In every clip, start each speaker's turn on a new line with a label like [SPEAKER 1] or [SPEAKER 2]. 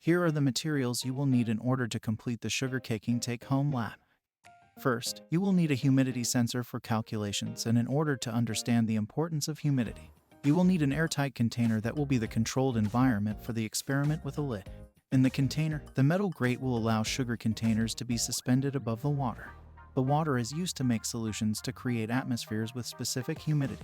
[SPEAKER 1] Here are the materials you will need in order to complete the sugar caking take-home lab. First, you will need a humidity sensor for calculations, and in order to understand the importance of humidity, you will need an airtight container that will be the controlled environment for the experiment with a lid. In the container, the metal grate will allow sugar containers to be suspended above the water. The water is used to make solutions to create atmospheres with specific humidity.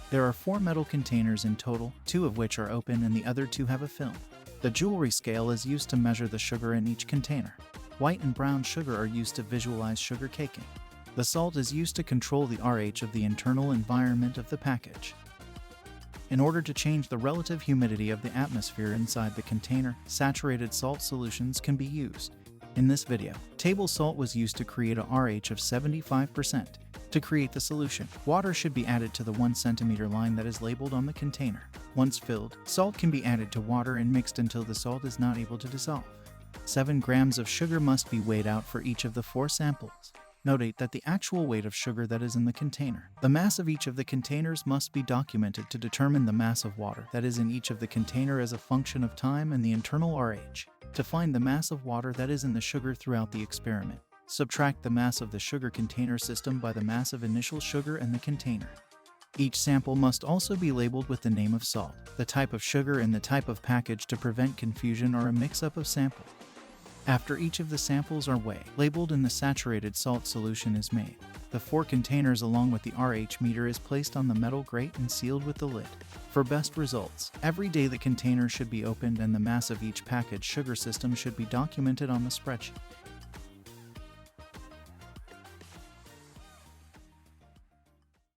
[SPEAKER 1] There are 4 metal containers in total, 2 of which are open and the other 2 have a film. The jewelry scale is used to measure the sugar in each container. White and brown sugar are used to visualize sugar caking. The salt is used to control the RH of the internal environment of the package. In order to change the relative humidity of the atmosphere inside the container, saturated salt solutions can be used. In this video, table salt was used to create a RH of 75%. To create the solution, water should be added to the 1 cm line that is labeled on the container. Once filled, salt can be added to water and mixed until the salt is not able to dissolve. 7 grams of sugar must be weighed out for each of the 4 samples. Note that the actual weight of sugar that is in the container. The mass of each of the containers must be documented to determine the mass of water that is in each of the container as a function of time and the internal RH. To find the mass of water that is in the sugar throughout the experiment, subtract the mass of the sugar container system by the mass of initial sugar in the container. Each sample must also be labeled with the name of salt, the type of sugar, and the type of package to prevent confusion or a mix-up of sample. After each of the samples are weighed, labeled, and the saturated salt solution is made, the 4 containers along with the RH meter is placed on the metal grate and sealed with the lid. For best results, every day the container should be opened and the mass of each package sugar system should be documented on the spreadsheet.